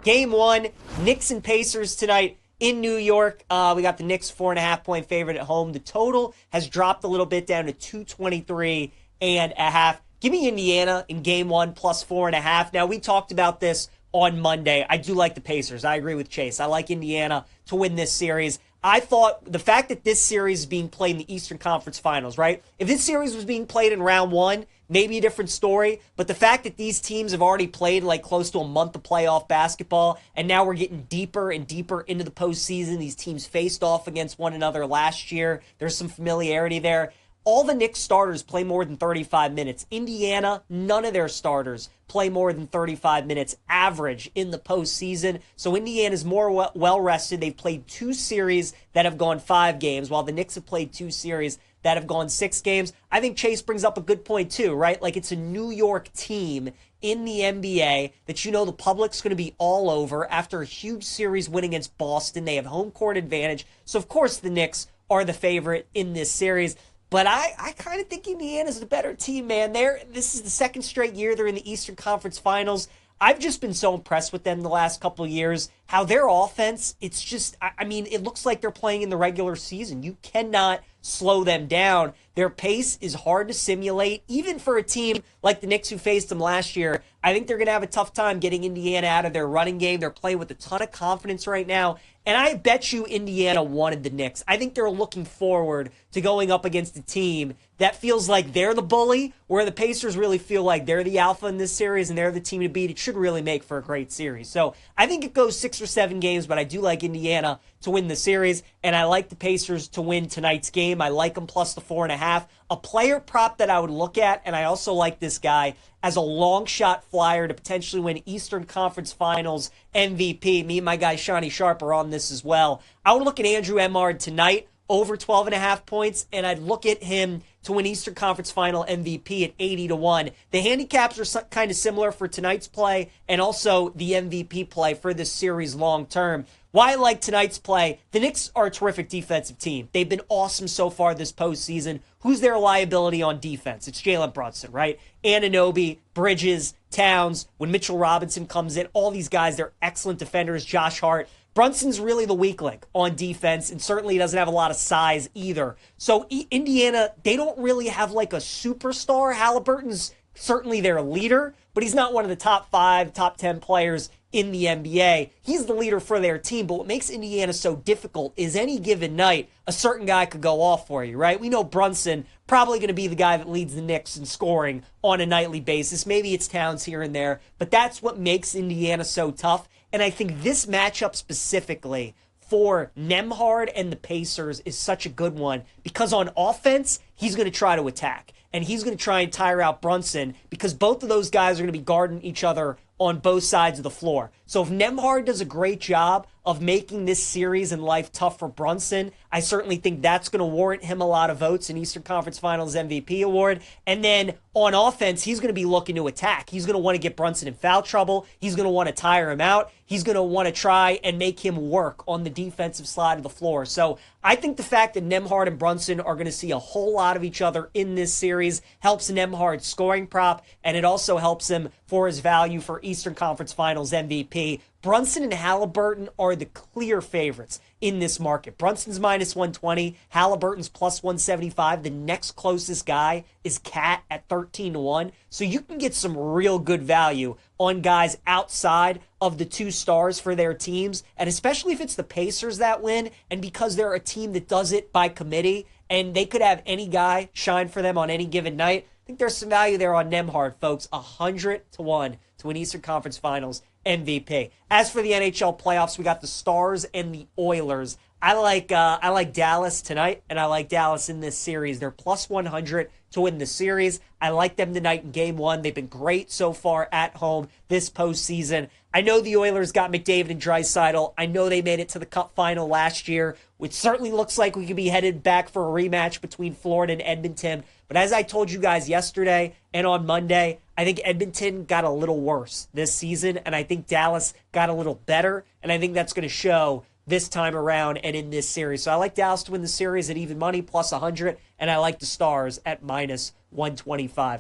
Game 1, Knicks and Pacers tonight in New York. We got the Knicks 4.5-point favorite at home. The total has dropped a little bit down to 223.5. Give me Indiana in Game 1 plus 4.5. Now, we talked about this on Monday. I do like the Pacers. I agree with Chase. I like Indiana to win this series. I thought the fact that this series is being played in the Eastern Conference Finals, right? If this series was being played in round 1, maybe a different story. But the fact that these teams have already played like close to a month of playoff basketball, and now we're getting deeper and deeper into the postseason. These teams faced off against one another last year. There's some familiarity there. All the Knicks starters play more than 35 minutes. Indiana, none of their starters play more than 35 minutes average in the postseason. So Indiana's more well-rested. They've played 2 series that have gone 5 games, while the Knicks have played 2 series that have gone 6 games. I think Chase brings up a good point too, right? Like, it's a New York team in the NBA that you know the public's going to be all over after a huge series win against Boston. They have home court advantage. So, of course, the Knicks are the favorite in this series. But I kind of think Indiana's the better team, man. This is the second straight year they're in the Eastern Conference Finals. I've just been so impressed with them the last couple of years. How their offense, it's just, I mean, it looks like they're playing in the regular season. You cannot slow them down. Their pace is hard to simulate, even for a team like the Knicks who faced them last year. I think they're going to have a tough time getting Indiana out of their running game. They're playing with a ton of confidence right now. And I bet you Indiana wanted the Knicks. I think they're looking forward to going up against a team that feels like they're the bully, where the Pacers really feel like they're the alpha in this series and they're the team to beat. It should really make for a great series. So I think it goes 6 or 7 games, but I do like Indiana to win the series, and I like the Pacers to win tonight's game. I like them plus the 4.5. A player prop that I would look at, and I also like this guy as a long shot flyer to potentially win Eastern Conference Finals MVP. Me and my guy Shawnee Sharp are on this as well. I would look at Andrew Nembhard tonight over 12.5 points, and I'd look at him to win Eastern Conference Final MVP at 80-1. The handicaps are kind of similar for tonight's play and also the MVP play for this series long term. Why I like tonight's play, the Knicks are a terrific defensive team. They've been awesome so far this postseason. Who's their liability on defense? It's Jalen Brunson, right? Anunoby, Bridges, Towns. When Mitchell Robinson comes in, all these guys, they're excellent defenders. Josh Hart. Brunson's really the weak link on defense, and certainly he doesn't have a lot of size either. So Indiana, they don't really have like a superstar. Halliburton's certainly their leader, but he's not one of the top 5, top 10 players in the NBA. He's the leader for their team, but what makes Indiana so difficult is any given night, a certain guy could go off for you, right? We know Brunson probably going to be the guy that leads the Knicks in scoring on a nightly basis. Maybe it's Towns here and there, but that's what makes Indiana so tough. And I think this matchup specifically for Nembhard and the Pacers is such a good one because on offense, he's going to try to attack. And he's going to try and tire out Brunson because both of those guys are going to be guarding each other on both sides of the floor. So if Nembhard does a great job of making this series and life tough for Brunson, I certainly think that's going to warrant him a lot of votes in Eastern Conference Finals MVP award. And then on offense, he's going to be looking to attack. He's going to want to get Brunson in foul trouble. He's going to want to tire him out. He's going to want to try and make him work on the defensive side of the floor. So I think the fact that Nembhard and Brunson are going to see a whole lot of each other in this series helps Nembhard's scoring prop, and it also helps him for his value for Eastern Conference Finals MVP. Brunson and Halliburton are the clear favorites in this market. Brunson's minus 120, Halliburton's plus 175. The next closest guy is Cat at 13-1. So you can get some real good value on guys outside of the 2 stars for their teams, and especially if it's the Pacers that win, and because they're a team that does it by committee, and they could have any guy shine for them on any given night. I think there's some value there on Nembhard, folks. 100-1 to win Eastern Conference Finals MVP. As for the NHL playoffs, we got the Stars and the Oilers. I like Dallas tonight, and I like Dallas in this series. They're plus 100 to win the series. I like them tonight in Game 1. They've been great so far at home this postseason. I know the Oilers got McDavid and Draisaitl. I know they made it to the Cup final last year, which certainly looks like we could be headed back for a rematch between Florida and Edmonton. But as I told you guys yesterday and on Monday, I think Edmonton got a little worse this season, and I think Dallas got a little better, and I think that's going to show this time around and in this series. So I like Dallas to win the series at even money, plus 100, and I like the Stars at minus 125.